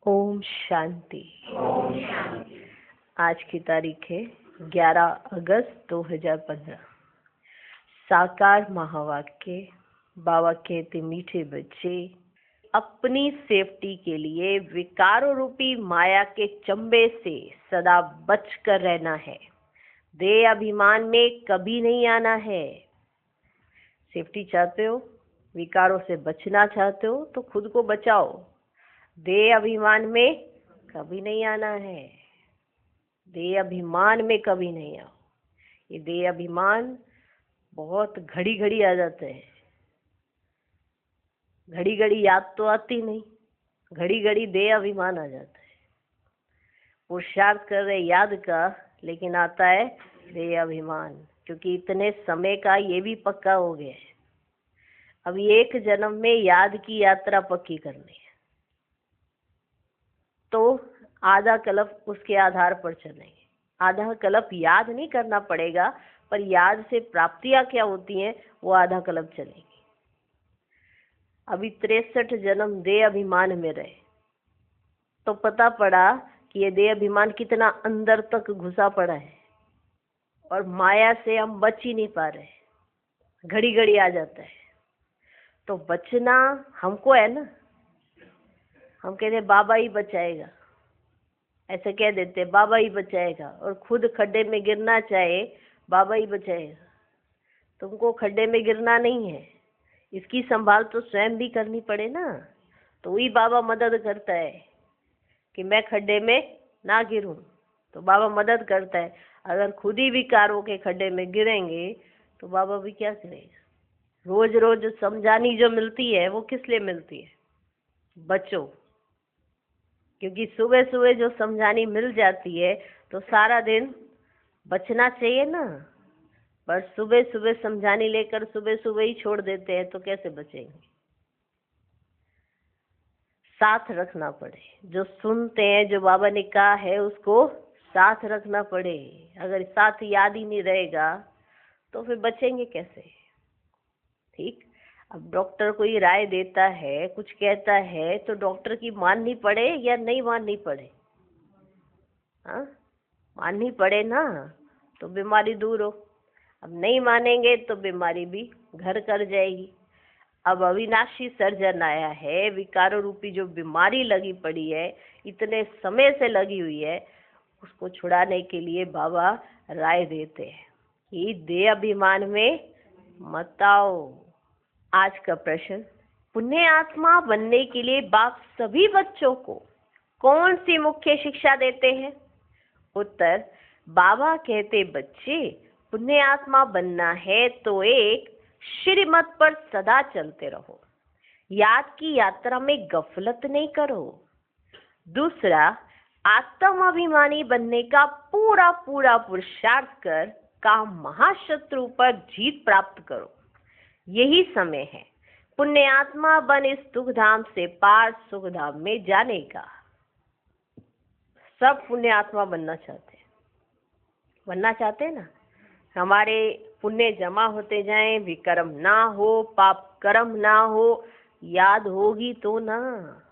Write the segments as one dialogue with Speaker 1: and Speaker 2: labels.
Speaker 1: ओम शांति। आज की तारीख है 11 अगस्त 2015। साकार महावाक्य। बाबा कहते मीठे बच्चे, अपनी सेफ्टी के लिए विकारों रूपी माया के चंबे से सदा बचकर रहना है। देह अभिमान में कभी नहीं आना है। सेफ्टी चाहते हो, विकारों से बचना चाहते हो तो खुद को बचाओ। देह अभिमान में कभी नहीं आना है। देह अभिमान में कभी नहीं आओ। ये देह अभिमान बहुत घड़ी घड़ी आ जाते हैं। घड़ी घड़ी याद तो आती नहीं, घड़ी घड़ी देह अभिमान आ जाता है। पुरुषार्थ कर रहे याद का, लेकिन आता है देह अभिमान, क्योंकि इतने समय का ये भी पक्का हो गया है। अब एक जन्म में याद की यात्रा पक्की करनी है, तो आधा कल्प उसके आधार पर चलेंगे। आधा कल्प याद नहीं करना पड़ेगा, पर याद से प्राप्तियां क्या होती हैं वो आधा कल्प चलेगी। अभी 63 जन्म देह अभिमान में रहे तो पता पड़ा कि ये देह अभिमान कितना अंदर तक घुसा पड़ा है और माया से हम बच ही नहीं पा रहे। घड़ी घड़ी आ जाता है। तो बचना हमको है ना। हम कहते बाबा ही बचाएगा, ऐसे कह देते बाबा ही बचाएगा, और खुद खड्डे में गिरना चाहे बाबा ही बचाएगा। तुमको खड्डे में गिरना नहीं है, इसकी संभाल तो स्वयं भी करनी पड़े ना। तो वही बाबा मदद करता है कि मैं खड्डे में ना गिरूं, तो बाबा मदद करता है। अगर खुद ही विकारों के खड्डे में गिरेंगे तो बाबा भी क्या करेगा। रोज रोज समझानी जो मिलती है वो किस लिए मिलती है? बचो। क्योंकि सुबह सुबह जो समझानी मिल जाती है तो सारा दिन बचना चाहिए ना। पर सुबह सुबह समझानी लेकर सुबह सुबह ही छोड़ देते हैं तो कैसे बचेंगे? साथ रखना पड़े। जो सुनते हैं, जो बाबा ने कहा है उसको साथ रखना पड़े। अगर साथ याद ही नहीं रहेगा तो फिर बचेंगे कैसे? ठीक। अब डॉक्टर कोई राय देता है, कुछ कहता है, तो डॉक्टर की माननी पड़े या नहीं माननी पड़े? हाँ, माननी पड़े ना, तो बीमारी दूर हो। अब नहीं मानेंगे तो बीमारी भी घर कर जाएगी। अब अविनाशी सर्जन आया है, विकारों रूपी जो बीमारी लगी पड़ी है, इतने समय से लगी हुई है, उसको छुड़ाने के लिए बाबा राय देते हैं कि देह अभिमान में मत आओ। आज का प्रश्न, पुण्य आत्मा बनने के लिए बाप सभी बच्चों को कौन सी मुख्य शिक्षा देते हैं? उत्तर, बाबा कहते बच्चे, पुण्य आत्मा बनना है तो एक श्रीमत पर सदा चलते रहो। याद की यात्रा में गफलत नहीं करो। दूसरा, आत्म अभिमानी बनने का पूरा पूरा पुरुषार्थ कर काम महाशत्रु पर जीत प्राप्त करो। यही समय है पुण्य आत्मा बन इस दुख धाम से पार सुख धाम में जाने का। सब पुण्य आत्मा बनना चाहते हैं ना। हमारे पुण्य जमा होते जाएं, विकर्म ना हो, पाप कर्म ना हो। याद होगी तो ना,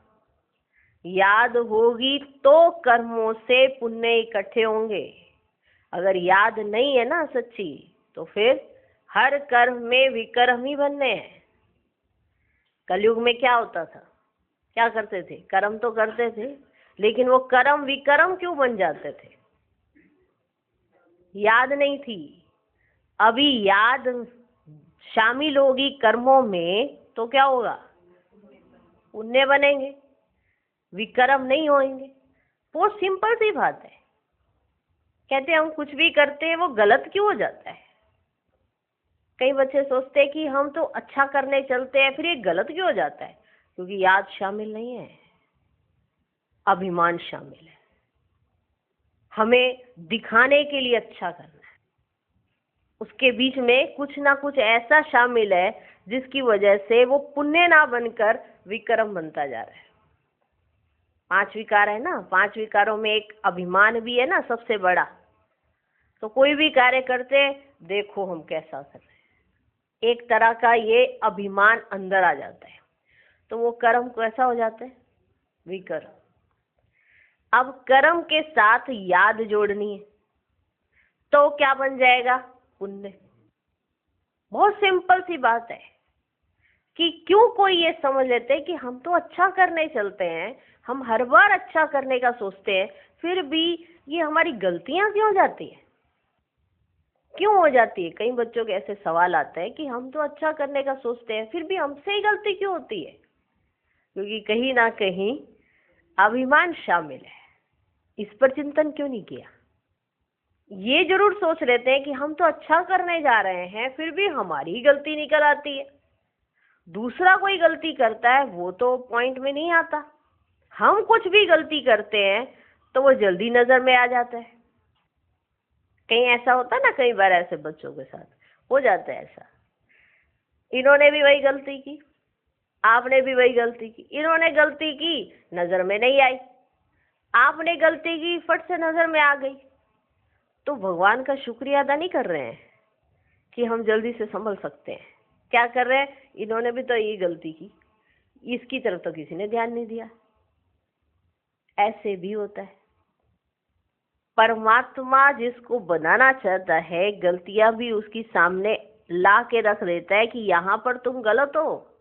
Speaker 1: याद होगी तो कर्मों से पुण्य इकट्ठे होंगे। अगर याद नहीं है ना सच्ची, तो फिर हर कर्म में विकर्म ही बनने हैं। कलयुग में क्या होता था? क्या करते थे? कर्म तो करते थे, लेकिन वो कर्म विकर्म क्यों बन जाते थे? याद नहीं थी। अभी याद शामिल होगी कर्मों में तो क्या होगा? पुण्य बनेंगे, विकर्म नहीं होंगे। बहुत सिंपल सी बात है। कहते हैं हम कुछ भी करते हैं वो गलत क्यों हो जाता है? कई बच्चे सोचते हैं कि हम तो अच्छा करने चलते हैं, फिर ये गलत क्यों हो जाता है? क्योंकि याद शामिल नहीं है, अभिमान शामिल है। हमें दिखाने के लिए अच्छा करना है, उसके बीच में कुछ ना कुछ ऐसा शामिल है जिसकी वजह से वो पुण्य ना बनकर विक्रम बनता जा रहा है। 5 विकार है ना, 5 विकारों में एक अभिमान भी है ना, सबसे बड़ा। तो कोई भी कार्य करते देखो हम कैसा कर रहे हैं, एक तरह का ये अभिमान अंदर आ जाता है, तो वो कर्म कैसा हो जाता है? विकर्म। अब कर्म के साथ याद जोड़नी है तो क्या बन जाएगा? पुण्य। बहुत सिंपल सी बात है कि क्यों कोई ये समझ लेते हैं कि हम तो अच्छा करने चलते हैं, हम हर बार अच्छा करने का सोचते हैं, फिर भी ये हमारी गलतियां क्यों हो जाती है? क्यों हो जाती है? कई बच्चों के ऐसे सवाल आते हैं कि हम तो अच्छा करने का सोचते हैं, फिर भी हमसे ही गलती क्यों होती है? क्योंकि कहीं ना कहीं अभिमान शामिल है। इस पर चिंतन क्यों नहीं किया? ये जरूर सोच लेते हैं कि हम तो अच्छा करने जा रहे हैं, फिर भी हमारी ही गलती निकल आती है। दूसरा कोई गलती करता है वो तो पॉइंट में नहीं आता, हम कुछ भी गलती करते हैं तो वो जल्दी नजर में आ जाता है। कहीं ऐसा होता है ना, कई बार ऐसे बच्चों के साथ हो जाता है ऐसा, इन्होंने भी वही गलती की, आपने भी वही गलती की। इन्होंने गलती की, नजर में नहीं आई, आपने गलती की, फट से नजर में आ गई। तो भगवान का शुक्रिया अदा नहीं कर रहे हैं कि हम जल्दी से संभल सकते हैं। क्या कर रहे हैं? इन्होंने भी तो ये गलती की, इसकी तरफ तो किसी ने ध्यान नहीं दिया। ऐसे भी होता है। परमात्मा जिसको बनाना चाहता है, गलतियां भी उसकी सामने ला के रख देता है कि यहाँ पर तुम गलत हो।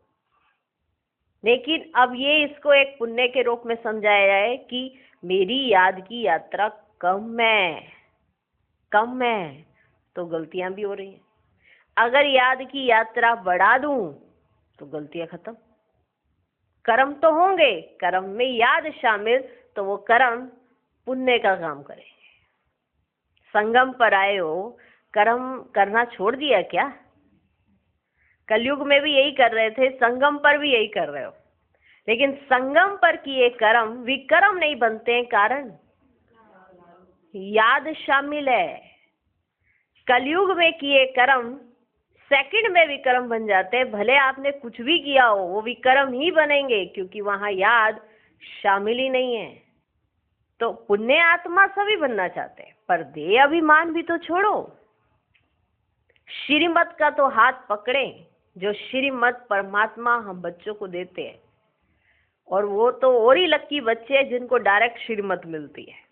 Speaker 1: लेकिन अब ये इसको एक पुण्य के रूप में समझाया जाए कि मेरी याद की यात्रा कम है तो गलतियां भी हो रही हैं। अगर याद की यात्रा बढ़ा दूं तो गलतियां खत्म। कर्म तो होंगे, कर्म में याद शामिल, तो वो कर्म पुण्य का काम करेंगे। संगम पर आए हो, कर्म करना छोड़ दिया क्या? कलयुग में भी यही कर रहे थे, संगम पर भी यही कर रहे हो, लेकिन संगम पर किए कर्म विकर्म नहीं बनते हैं। कारण याद शामिल है। कलयुग में किए कर्म सेकंड में विकर्म बन जाते हैं। भले आपने कुछ भी किया हो, वो विकर्म ही बनेंगे, क्योंकि वहां याद शामिल ही नहीं है। तो पुण्य आत्मा सभी बनना चाहते हैं, पर देह अभिमान भी तो छोड़ो। श्रीमत का तो हाथ पकड़े, जो श्रीमत परमात्मा हम बच्चों को देते हैं। और वो तो और ही लक्की बच्चे हैं जिनको डायरेक्ट श्रीमत मिलती है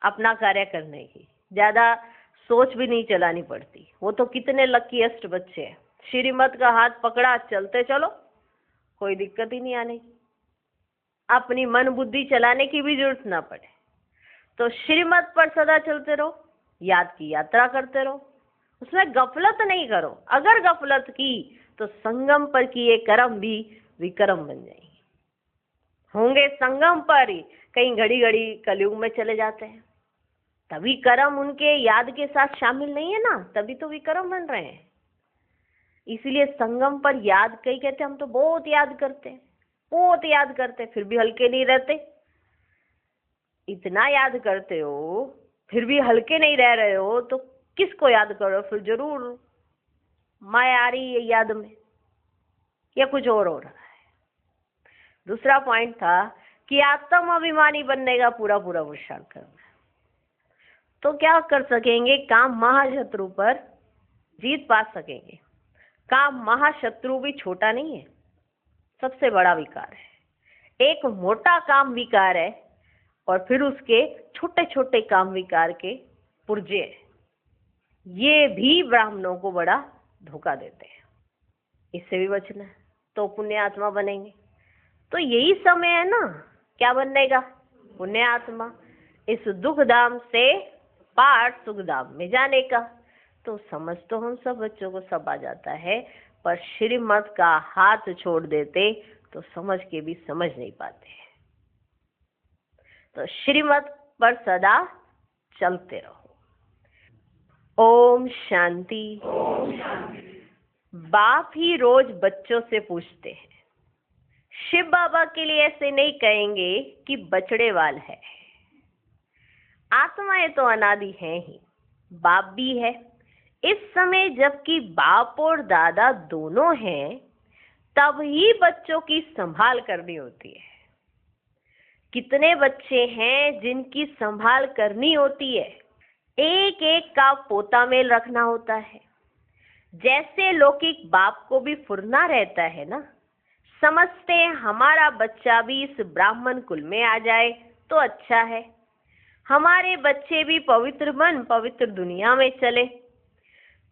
Speaker 1: अपना कार्य करने की, ज्यादा सोच भी नहीं चलानी पड़ती। वो तो कितने लकीएस्ट बच्चे हैं, श्रीमत का हाथ पकड़ा, चलते चलो, कोई दिक्कत ही नहीं आने की, अपनी मन बुद्धि चलाने की भी जरूरत ना पड़े। तो श्रीमत पर सदा चलते रहो, याद की यात्रा करते रहो, उसमें गफलत नहीं करो। अगर गफलत की तो संगम पर किए कर्म भी विकर्म बन जाएंगे। होंगे संगम पर ही, कहीं घड़ी घड़ी कलयुग में चले जाते हैं, तभी कर्म उनके याद के साथ शामिल नहीं है ना, तभी तो विकर्म बन रहे हैं। इसलिए संगम पर याद, कई कहते हम तो बहुत याद करते हैं, बहुत याद करते, फिर भी हल्के नहीं रहते। इतना याद करते हो फिर भी हल्के नहीं रह रहे हो, तो किसको याद करो फिर? जरूर माया आ रही है याद में, या कुछ और हो रहा है। दूसरा पॉइंट था कि आत्म अभिमानी बनने का पूरा पूरा पुरुषार्थ करना। तो क्या कर सकेंगे? काम महाशत्रु पर जीत पा सकेंगे। काम महाशत्रु भी छोटा नहीं है, सबसे बड़ा विकार है। एक मोटा काम विकार है और फिर उसके छोटे छोटे काम विकार के पुर्जे हैं। ये भी ब्राह्मणों को बड़ा धोखा देते हैं। इससे भी बचना है तो पुण्य आत्मा बनेंगे। तो यही समय है ना, क्या बनने का? पुण्य आत्मा। इस दुख धाम से पार सुख धाम में जाने का। तो समझ तो हम सब बच्चों को सब आ जाता है, पर श्रीमत का हाथ छोड़ देते तो समझ के भी समझ नहीं पाते। तो श्रीमत पर सदा चलते रहो। ओम शांति। बाप ही रोज बच्चों से पूछते हैं, शिव बाबा के लिए ऐसे नहीं कहेंगे कि बछड़े वाल है। आत्माएं तो अनादि हैं ही, बाप भी है। इस समय जबकि बाप और दादा दोनों हैं, तब ही बच्चों की संभाल करनी होती है। कितने बच्चे हैं जिनकी संभाल करनी होती है, एक एक का पोता मेल रखना होता है। जैसे लौकिक बाप को भी फुरना रहता है ना, समझते हैं हमारा बच्चा भी इस ब्राह्मण कुल में आ जाए तो अच्छा है, हमारे बच्चे भी पवित्र मन पवित्र दुनिया में चले,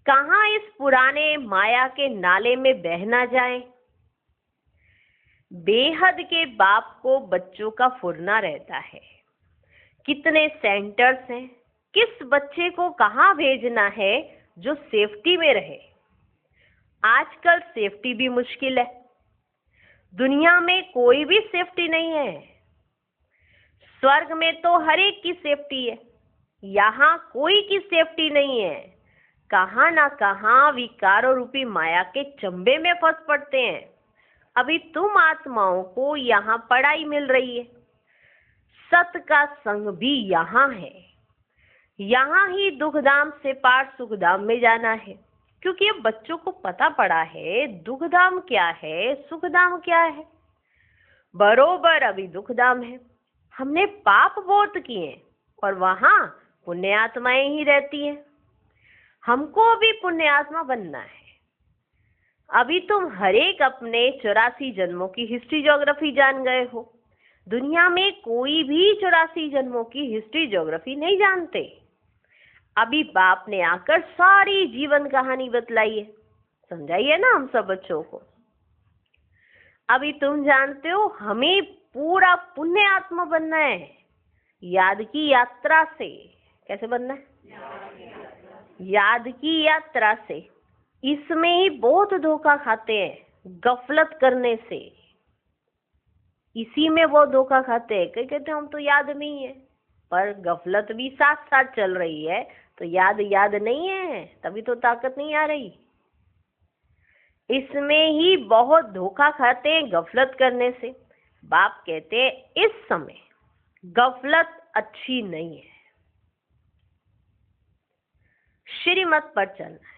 Speaker 1: कहाँ इस पुराने माया के नाले में बह ना जाए। बेहद के बाप को बच्चों का फुरना रहता है, कितने सेंटर्स हैं, किस बच्चे को कहाँ भेजना है जो सेफ्टी में रहे। आजकल सेफ्टी भी मुश्किल है, दुनिया में कोई भी सेफ्टी नहीं है। स्वर्ग में तो हर एक की सेफ्टी है, यहाँ कोई की सेफ्टी नहीं है। कहाँ ना कहाँ विकारों रूपी माया के चंबे में फंस पड़ते हैं। अभी तुम आत्माओं को यहाँ पढ़ाई मिल रही है, सत का संग भी यहाँ है, यहाँ ही दुखधाम से पार सुखधाम में जाना है। क्योंकि ये बच्चों को पता पड़ा है दुखधाम क्या है, सुखधाम क्या है। बरोबर अभी दुखधाम है, हमने पाप बहुत किए और वहां पुण्य आत्माएं ही रहती हैं। हमको भी पुण्य आत्मा बनना है। अभी तुम हरेक अपने 84 जन्मों की हिस्ट्री ज्योग्राफी जान गए हो। दुनिया में कोई भी 84 जन्मों की हिस्ट्री ज्योग्राफी नहीं जानते। अभी बाप ने आकर सारी जीवन कहानी बतलाई है, समझाइए ना हम सब बच्चों को। अभी तुम जानते हो हमें पूरा पुण्य आत्मा बनना है, याद की यात्रा से। कैसे बनना है? याद की यात्रा से। इसमें ही बहुत धोखा खाते हैं, गफलत करने से। इसी में वो धोखा खाते हैं, कई कहते हैं हम तो याद नहीं है, पर गफलत भी साथ साथ चल रही है। तो याद नहीं है, तभी तो ताकत नहीं आ रही। इसमें ही बहुत धोखा खाते हैं गफलत करने से। बाप कहते हैं इस समय गफलत अच्छी नहीं है, श्रीमत पर चलना है।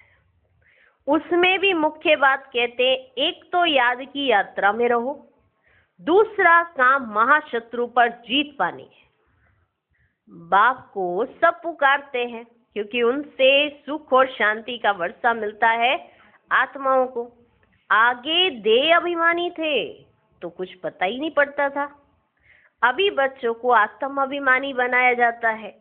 Speaker 1: उसमें भी मुख्य बात कहते हैं, एक तो याद की यात्रा में रहो, दूसरा काम महाशत्रु पर जीत पानी है। बाप को सब पुकारते हैं क्योंकि उनसे सुख और शांति का वर्षा मिलता है आत्माओं को। आगे देह अभिमानी थे तो कुछ पता ही नहीं पड़ता था। अभी बच्चों को आत्म अभिमानी बनाया जाता है।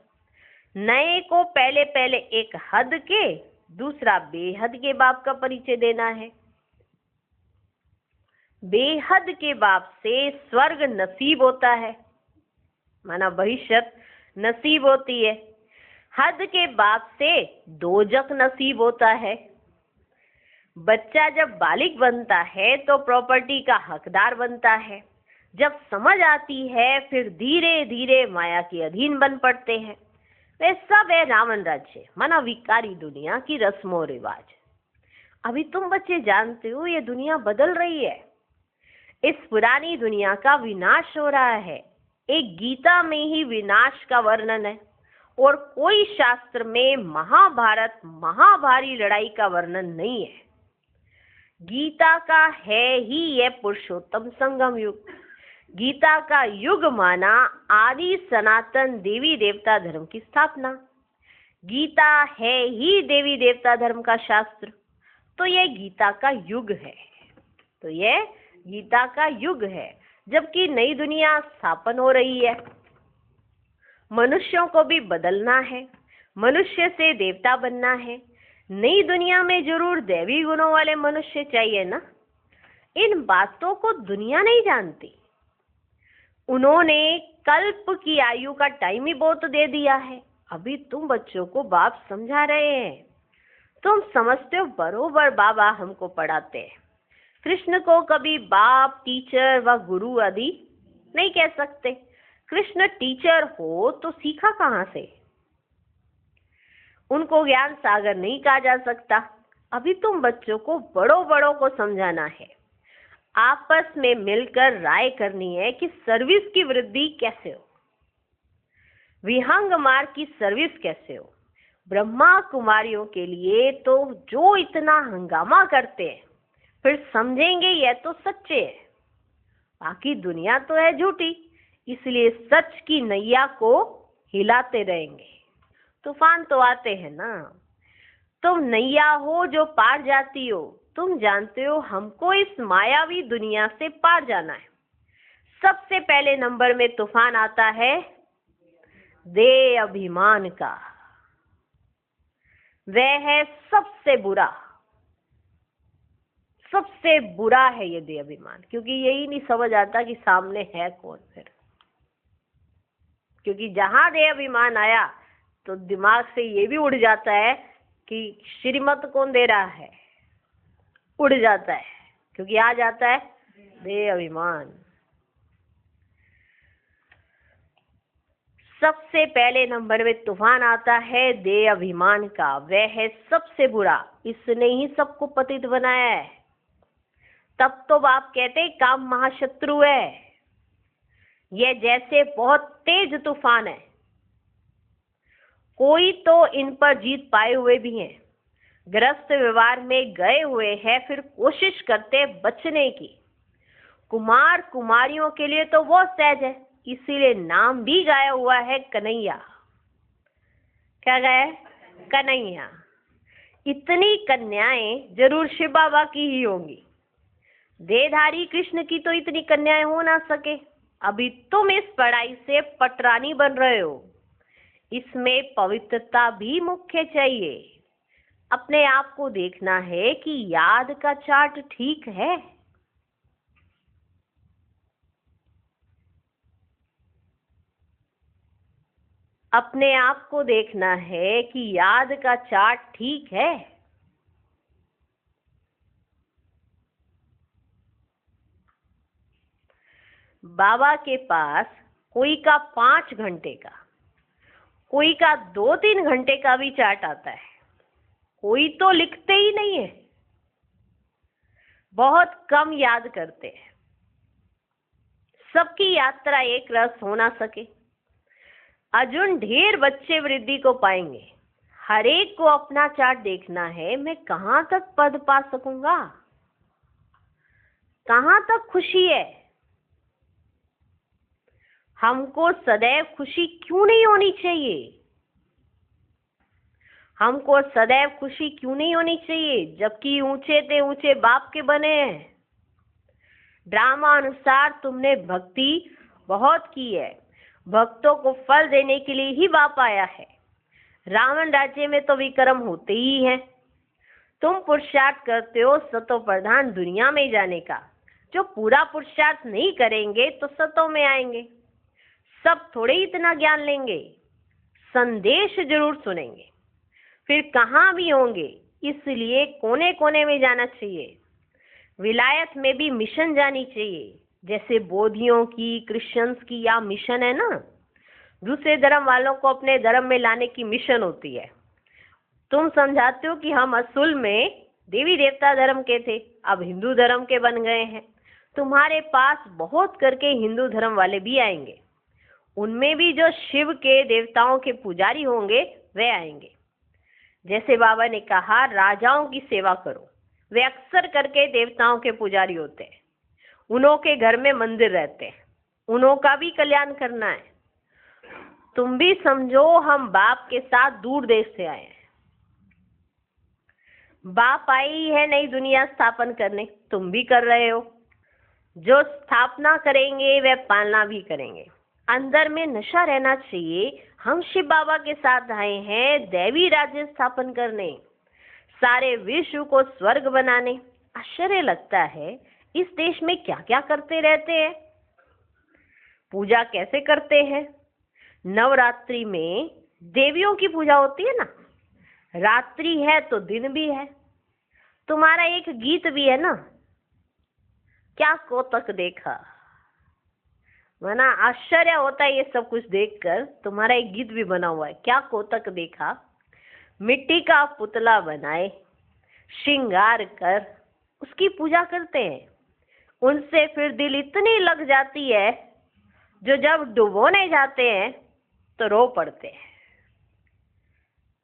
Speaker 1: नए को पहले पहले एक हद के, दूसरा बेहद के बाप का परिचय देना है। बेहद के बाप से स्वर्ग नसीब होता है, माना भविष्य नसीब होती है। हद के बाप से दोजक नसीब होता है। बच्चा जब बालिग बनता है तो प्रॉपर्टी का हकदार बनता है। जब समझ आती है फिर धीरे धीरे माया के अधीन बन पड़ते हैं। वे सब है रावण राज्य, माना विकारी दुनिया की रस्मों रिवाज। अभी तुम बच्चे जानते हो ये दुनिया बदल रही है, इस पुरानी दुनिया का विनाश हो रहा है। एक गीता में ही विनाश का वर्णन है और कोई शास्त्र में महाभारत महाभारी लड़ाई का वर्णन नहीं है। गीता का है ही यह पुरुषोत्तम संगम युग। गीता का युग माना आदि सनातन देवी देवता धर्म की स्थापना। गीता है ही देवी देवता धर्म का शास्त्र। तो यह गीता का युग है, तो यह गीता का युग है। जबकि नई दुनिया स्थापन हो रही है। मनुष्यों को भी बदलना है, मनुष्य से देवता बनना है। नई दुनिया में जरूर दैवी गुणों वाले मनुष्य चाहिए ना। इन बातों को दुनिया नहीं जानती। उन्होंने कल्प की आयु का टाइम ही बहुत दे दिया है। अभी तुम बच्चों को बाप समझा रहे हैं, तुम समझते हो बरोबर बाबा हमको पढ़ाते हैं। कृष्ण को कभी बाप, टीचर व गुरु आदि नहीं कह सकते। कृष्ण टीचर हो तो सीखा कहाँ से? उनको ज्ञान सागर नहीं कहा जा सकता। अभी तुम बच्चों को बड़ों को समझाना है, आपस में मिलकर राय करनी है कि सर्विस की वृद्धि कैसे हो, विहंग मार्ग की सर्विस कैसे हो। ब्रह्मा कुमारियों के लिए तो जो इतना हंगामा करते हैं, फिर समझेंगे यह तो सच्चे है, बाकी दुनिया तो है झूठी। इसलिए सच की नैया को हिलाते रहेंगे। तूफान तो आते हैं ना। तुम नैया हो जो पार जाती हो। तुम जानते हो हमको इस मायावी दुनिया से पार जाना है। सबसे पहले नंबर में तूफान आता है देह अभिमान का। वह है सबसे बुरा, सबसे बुरा है ये देह अभिमान, क्योंकि यही नहीं समझ आता कि सामने है कौन फिर। क्योंकि जहां देह अभिमान आया तो दिमाग से ये भी उड़ जाता है कि श्रीमत कौन दे रहा है, उड़ जाता है, क्योंकि आ जाता है देह अभिमान। सबसे पहले नंबर में तूफान आता है देह अभिमान का। वह है सबसे बुरा, इसने ही सबको पतित बनाया है। तब तो बाप कहते काम महाशत्रु है। यह जैसे बहुत तेज तूफान है, कोई तो इन पर जीत पाए हुए भी हैं, ग्रस्त व्यवहार में गए हुए हैं, फिर कोशिश करते बचने की। कुमार कुमारियों के लिए तो वो सहज है, इसीलिए नाम भी गाया हुआ है कन्हैया। क्या गाया है? कन्हैया। इतनी कन्याएं जरूर शिव बाबा की ही होंगी। देहधारी कृष्ण की तो इतनी कन्याएं हो ना सके। अभी तुम इस पढ़ाई से पटरानी बन रहे हो, इसमें पवित्रता भी मुख्य चाहिए। अपने आप को देखना है कि याद का चार्ट ठीक है। अपने आप को देखना है कि याद का चार्ट ठीक है। बाबा के पास कोई का 5 घंटे का, कोई का 2-3 घंटे का भी चार्ट आता है। कोई तो लिखते ही नहीं है, बहुत कम याद करते हैं। सबकी यात्रा एक रस हो ना सके। अर्जुन ढेर बच्चे वृद्धि को पाएंगे। हर एक को अपना चार्ट देखना है, मैं कहां तक पद पा सकूंगा, कहां तक खुशी है। हमको सदैव खुशी क्यों नहीं होनी चाहिए? हमको सदैव खुशी क्यों नहीं होनी चाहिए, जबकि ऊंचे ते ऊंचे बाप के बने हैं। ड्रामा अनुसार तुमने भक्ति बहुत की है, भक्तों को फल देने के लिए ही बाप आया है। रावण राज्य में तो विक्रम होते ही हैं। तुम पुरुषार्थ करते हो सतो प्रधान दुनिया में जाने का। जो पूरा पुरुषार्थ नहीं करेंगे तो सतों में आएंगे। सब थोड़े इतना ज्ञान लेंगे, संदेश जरूर सुनेंगे, फिर कहाँ भी होंगे। इसलिए कोने कोने में जाना चाहिए। विलायत में भी मिशन जानी चाहिए, जैसे बोधियों की, क्रिश्चियंस की या मिशन है ना। दूसरे धर्म वालों को अपने धर्म में लाने की मिशन होती है। तुम समझाते हो कि हम असल में देवी देवता धर्म के थे, अब हिंदू धर्म के बन गए हैं। तुम्हारे पास बहुत करके हिंदू धर्म वाले भी आएंगे, उनमें भी जो शिव के देवताओं के पुजारी होंगे वे आएंगे। जैसे बाबा ने कहा राजाओं की सेवा करो, वे अक्सर करके देवताओं के पुजारी होते हैं। उन्हों के घर में मंदिर रहते हैं, उन्हों का भी कल्याण करना है। तुम भी समझो हम बाप के साथ दूर देश से आए हैं। बाप आई है नई दुनिया स्थापन करने, तुम भी कर रहे हो। जो स्थापना करेंगे वह पालना भी करेंगे। अंदर में नशा रहना चाहिए। हम शिव बाबा के साथ आए हैं दैवी राज्य स्थापन करने, सारे विश्व को स्वर्ग बनाने। आश्चर्य लगता है इस देश में क्या क्या करते रहते हैं। पूजा कैसे करते हैं? नवरात्रि में देवियों की पूजा होती है ना, रात्रि है तो दिन भी है। तुम्हारा एक गीत भी है ना, क्या कोतक देखा। वरना आश्चर्य होता है ये सब कुछ देखकर। तुम्हारा एक गीत भी बना हुआ है, क्या कोतक देखा। मिट्टी का पुतला बनाए, श्रृंगार कर उसकी पूजा करते हैं। उनसे फिर दिल इतनी लग जाती है, जो जब डुबोने जाते हैं तो रो पड़ते हैं।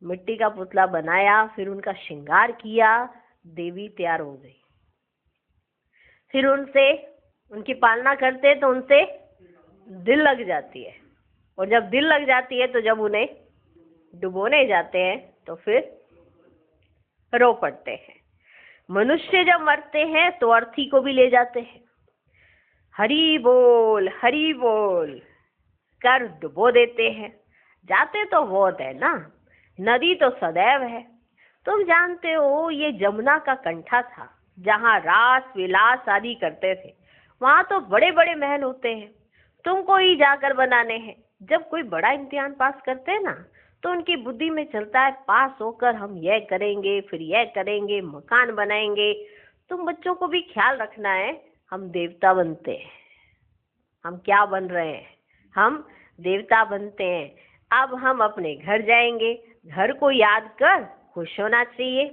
Speaker 1: मिट्टी का पुतला बनाया, फिर उनका श्रृंगार किया, देवी तैयार हो गई। फिर उनसे उनकी पालना करते तो उनसे दिल लग जाती है, और जब दिल लग जाती है तो जब उन्हें डुबोने जाते हैं तो फिर रो पड़ते हैं। मनुष्य जब मरते हैं तो अर्थी को भी ले जाते हैं। हरी बोल कर डुबो देते हैं। जाते तो बहुत है ना, नदी तो सदैव है। तुम जानते हो ये जमुना का कंठा था, जहाँ रास विलास आदि करते थे। वहां तो बड़े बड़े महल होते हैं, तुमको ही जाकर बनाने हैं। जब कोई बड़ा इम्तिहान पास करते हैं ना, तो उनकी बुद्धि में चलता है पास होकर हम यह करेंगे, फिर यह करेंगे, मकान बनाएंगे। तुम बच्चों को भी ख्याल रखना है, हम देवता बनते हैं। हम क्या बन रहे हैं? हम देवता बनते हैं। अब हम अपने घर जाएंगे, घर को याद कर खुश होना चाहिए।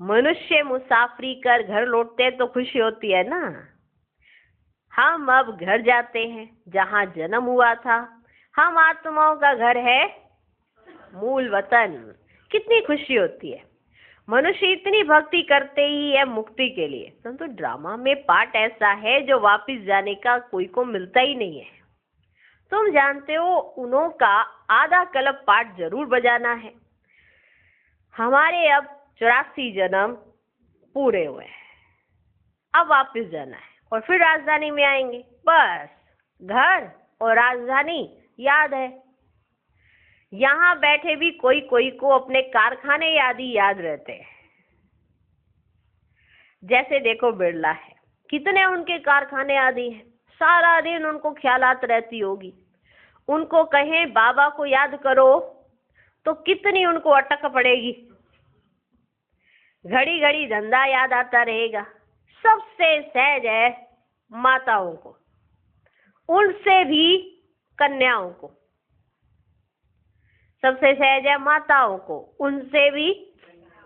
Speaker 1: मनुष्य मुसाफरी कर घर लौटते हैं तो खुशी होती है ना। हम अब घर जाते हैं जहाँ जन्म हुआ था। हम आत्माओं का घर है मूल वतन। कितनी खुशी होती है। मनुष्य इतनी भक्ति करते ही है मुक्ति के लिए, परंतु ड्रामा में पार्ट ऐसा है जो वापस जाने का कोई को मिलता ही नहीं है। तुम जानते हो उन्हों का आधा कलब पार्ट जरूर बजाना है। हमारे अब 84 जन्म पूरे हुए हैं, अब वापस जाना है और फिर राजधानी में आएंगे। बस घर और राजधानी याद है। यहाँ बैठे भी कोई कोई को अपने कारखाने आदि याद रहते हैं। जैसे देखो बिरला है, कितने उनके कारखाने आदि हैं, सारा दिन उनको ख्यालात रहती होगी। उनको कहें बाबा को याद करो तो कितनी उनको अटक पड़ेगी। घड़ी घड़ी धंधा याद आता रहेगा। सबसे सहज है माताओं को, उनसे भी कन्याओं को। सबसे सहज है माताओं को, उनसे भी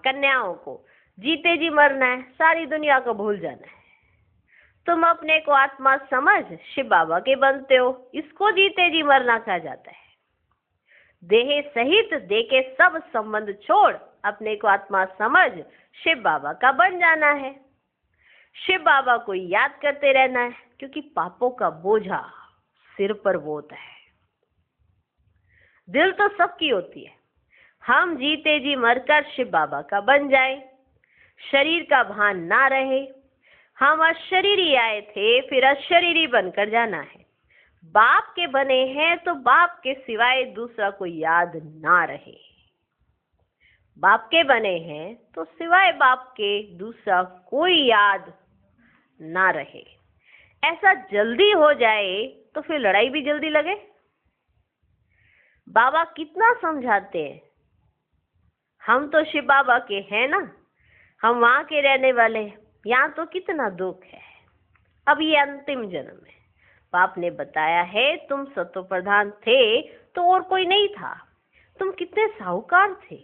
Speaker 1: कन्याओं को। जीते जी मरना है, सारी दुनिया को भूल जाना है। तुम अपने को आत्मा समझ शिव बाबा के बनते हो, इसको जीते जी मरना कहा जाता है। देह सहित देह के सब संबंध छोड़ अपने को आत्मा समझ शिव बाबा का बन जाना है। शिव बाबा को याद करते रहना है, क्योंकि पापों का बोझा सिर पर होता है। दिल तो सबकी होती है। हम जीते जी मरकर शिव बाबा का बन जाए, शरीर का भान ना रहे। हम अशरीरी आए थे, फिर अशरीरी बनकर जाना है। बाप के बने हैं तो बाप के सिवाय दूसरा कोई याद ना रहे। बाप के बने हैं तो सिवाय बाप के दूसरा कोई याद ना रहे। ऐसा जल्दी हो जाए तो फिर लड़ाई भी जल्दी लगे। बाबा कितना समझाते हैं। हम तो शिव बाबा के हैं ना, हम वहां के रहने वाले हैं। यहाँ तो कितना दुख है। अब ये अंतिम जन्म है। बाप ने बताया है तुम सतो प्रधान थे तो और कोई नहीं था। तुम कितने साहूकार थे।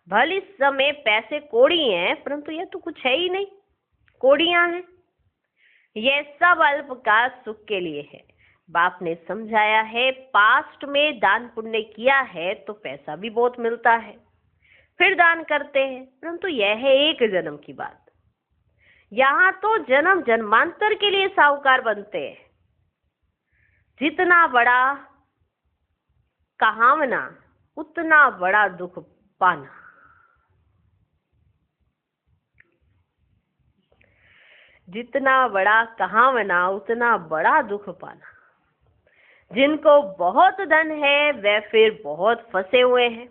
Speaker 1: भले इस समय पैसे कोड़ी हैं, परंतु यह तो कुछ है ही नहीं, कोड़ियां हैं। यह सब अल्पकाल सुख के लिए है। बाप ने समझाया है पास्ट में दान पुण्य किया है तो पैसा भी बहुत मिलता है, फिर दान करते हैं, परंतु यह है एक जन्म की बात। यहाँ तो जन्म जन्मांतर के लिए साहूकार बनते हैं। जितना बड़ा कहावना उतना बड़ा दुख पाना। जितना बड़ा कहावना उतना बड़ा दुख पाना। जिनको बहुत धन है वे फिर बहुत फंसे हुए हैं,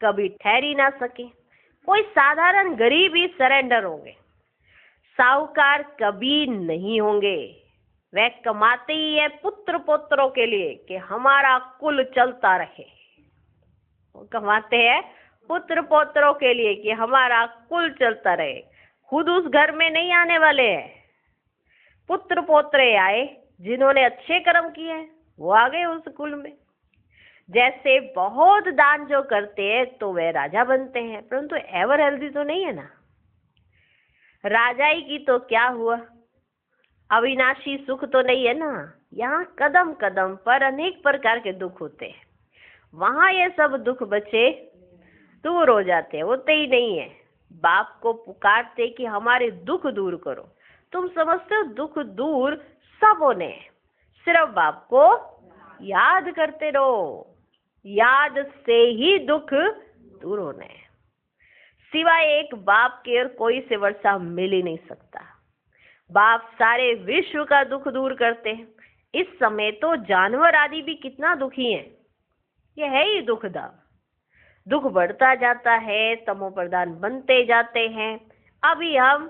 Speaker 1: कभी ठहर ही ना सके। कोई साधारण गरीब ही सरेंडर होंगे, साहूकार कभी नहीं होंगे। वे कमाते ही है पुत्र पुत्रों के लिए कि हमारा कुल चलता रहे। वो कमाते हैं पुत्र पुत्रों के लिए कि हमारा कुल चलता रहे। खुद उस घर में नहीं आने वाले हैं। पुत्र पोत्रे आए, जिन्होंने अच्छे कर्म किए हैं वो आ गए उस कुल में। जैसे बहुत दान जो करते हैं तो वे राजा बनते हैं, परंतु एवर हेल्दी तो नहीं है ना। राजाई की तो क्या हुआ, अविनाशी सुख तो नहीं है ना। यहाँ कदम कदम पर अनेक प्रकार के दुख होते हैं। वहां ये सब दुख बचे दूर हो जाते हैं, होते ही नहीं है। बाप को पुकारते कि हमारे दुख दूर करो। तुम समझते हो दुख दूर सब होने, सिर्फ बाप को याद करते रहो। याद से ही दुख दूर होने हैं। सिवाय एक बाप के और कोई से वर्षा मिल ही नहीं सकता। बाप सारे विश्व का दुख दूर करते हैं। इस समय तो जानवर आदि भी कितना दुखी हैं। यह है ही दुख धाम। दुख बढ़ता जाता है, तमो प्रधान बनते जाते हैं। अभी हम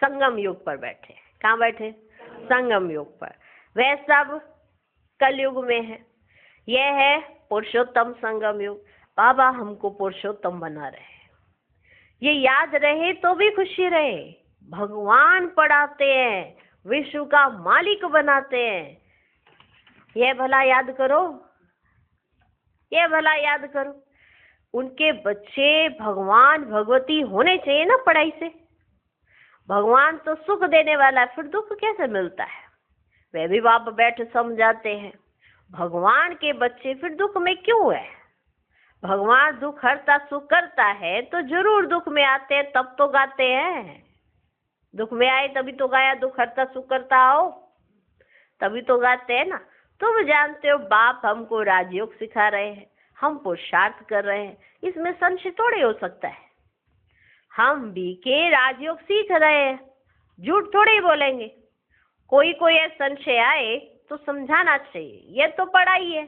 Speaker 1: संगम युग पर बैठे। कहाँ बैठे? संगम युग पर। वह सब कलयुग में है। यह है पुरुषोत्तम संगम युग। बाबा हमको पुरुषोत्तम बना रहे हैं। ये याद रहे तो भी खुशी रहे। भगवान पढ़ाते हैं, विश्व का मालिक बनाते हैं। यह भला याद करो, यह भला याद करो। उनके बच्चे भगवान भगवती होने चाहिए ना पढ़ाई से। भगवान तो सुख देने वाला है, फिर दुख कैसे मिलता है? वे भी बाप बैठ समझाते हैं। भगवान के बच्चे फिर दुख में क्यों है? भगवान दुख हरता सुख करता है तो जरूर दुख में आते हैं, तब तो गाते हैं। दुख में आए तभी तो गाया, दुख हरता सुख करता हो तभी तो गाते हैं ना। तुम जानते हो बाप हमको राजयोग सिखा रहे हैं, हम पुरुषार्थ कर रहे हैं, इसमें संशय थोड़े हो सकता है। हम भी के राजयोग सीख रहे हैं, झूठ थोड़े ही बोलेंगे। कोई संशय आए तो समझाना चाहिए, यह तो पढ़ाई है।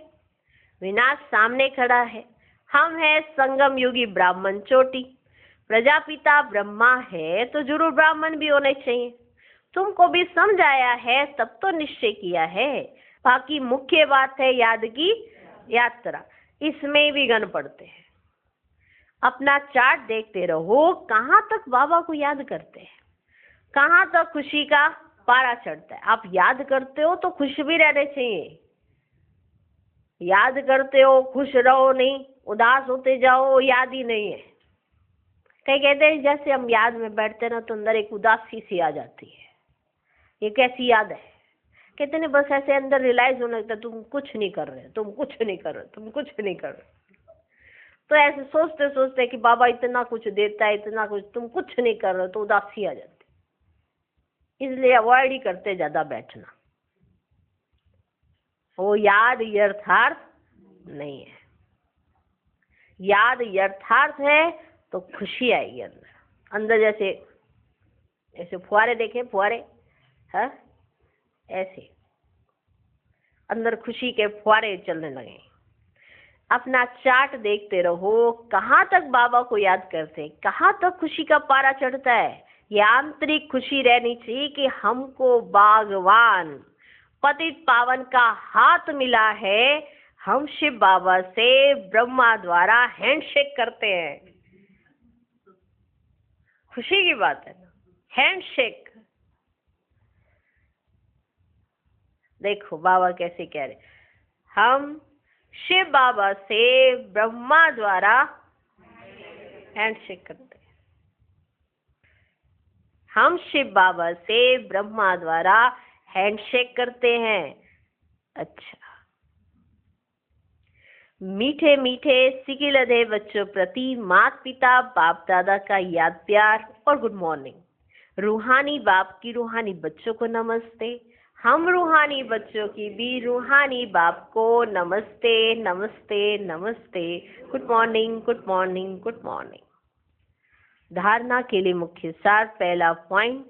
Speaker 1: विनाश सामने खड़ा है। हम है संगम युगी ब्राह्मण चोटी। प्रजापिता ब्रह्मा है तो जरूर ब्राह्मण भी होने चाहिए। तुमको भी समझाया है तब तो निश्चय किया है। बाकी मुख्य बात है याद की यात्रा, इसमें भी गण पड़ते हैं। अपना चार्ट देखते रहो, कहाँ तक बाबा को याद करते हैं, कहाँ तक खुशी का पारा चढ़ता है। आप याद करते हो तो खुश भी रहने चाहिए। याद करते हो खुश रहो नहीं, उदास होते जाओ याद ही नहीं है। कई कहते हैं जैसे हम याद में बैठते ना तो अंदर एक उदासी सी आ जाती है। ये कैसी याद है? कहते नहीं बस ऐसे अंदर रियलाइज होने लगता तुम कुछ नहीं कर रहे, तुम कुछ नहीं कर रहे, तुम कुछ नहीं कर रहे। तो ऐसे सोचते सोचते कि बाबा इतना कुछ देता है, इतना कुछ, तुम कुछ नहीं कर रहे, तो उदासी आ जाती। इसलिए अवॉइड ही करते ज्यादा बैठना। वो याद यथार्थ नहीं है। याद यथार्थ है तो खुशी आएगी अंदर। अंदर जैसे ऐसे फुहारे देखे, फुहारे है ऐसे अंदर खुशी के फुहारे चलने लगे। अपना चार्ट देखते रहो, कहाँ तक बाबा को याद करते, कहाँ तक खुशी का पारा चढ़ता है। ये आंतरिक खुशी रहनी चाहिए कि हमको भगवान पतित पावन का हाथ मिला है। हम शिव बाबा से ब्रह्मा द्वारा हैंडशेक करते हैं। खुशी की बात है ना, हैंडशेक। देखो बाबा कैसे कह रहे, हम शिव बाबा से ब्रह्मा द्वारा हैंडशेक करते हैं। हम शिव बाबा से ब्रह्मा द्वारा हैंडशेक करते हैं। अच्छा, मीठे मीठे सिकिलधे बच्चों प्रति माता पिता बाप दादा का याद प्यार और गुड मॉर्निंग। रूहानी बाप की रूहानी बच्चों को नमस्ते। हम रूहानी बच्चों की भी रूहानी बाप को नमस्ते नमस्ते नमस्ते। Good morning good morning good morning. धारणा के लिए मुख्य सार, पहला पॉइंट,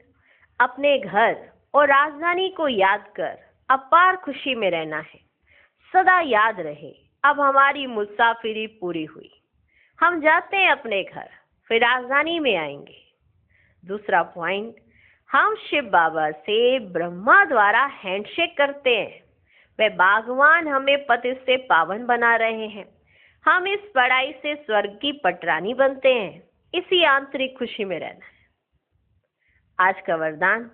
Speaker 1: अपने घर और राजधानी को याद कर अपार खुशी में रहना है। सदा याद रहे अब हमारी मुसाफिरी पूरी हुई, हम जाते हैं अपने घर, फिर राजधानी में आएंगे। दूसरा पॉइंट, हम शिव बाबा से ब्रह्मा द्वारा हैंडशेक करते हैं। वे भगवान हमें पति से पावन बना रहे हैं। हम इस पढ़ाई से स्वर्ग की पटरानी बनते हैं। इसी आंतरिक खुशी में रहना है। आज का वरदान,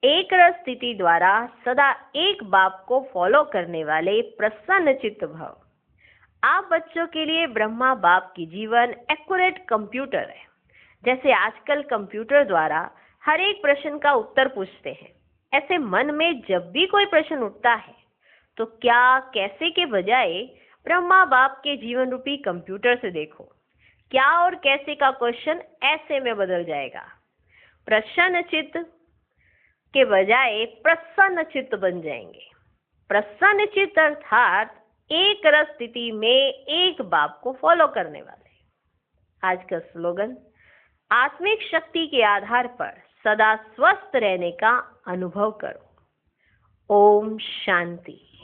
Speaker 1: एक रस स्थिति द्वारा सदा एक बाप को फॉलो करने वाले प्रसन्न चित्त भव। आप बच्चों के लिए ब्रह्मा बाप की जीवन एक्यूरेट कंप्यूटर है। जैसे आजकल कंप्यूटर द्वारा हर एक प्रश्न का उत्तर पूछते हैं, ऐसे मन में जब भी कोई प्रश्न उठता है तो क्या कैसे के बजाय ब्रह्मा बाप के जीवन रूपी कंप्यूटर से देखो। क्या और कैसे का क्वेश्चन ऐसे में बदल जाएगा। प्रसन्न चित्त के बजाय प्रसन्न चित्त बन जाएंगे। प्रसन्न चित्त अर्थात एक रस स्थिति में एक बाप को फॉलो करने वाले। आज का स्लोगन, आत्मिक शक्ति के आधार पर सदा स्वस्थ रहने का अनुभव करो। ओम शांति।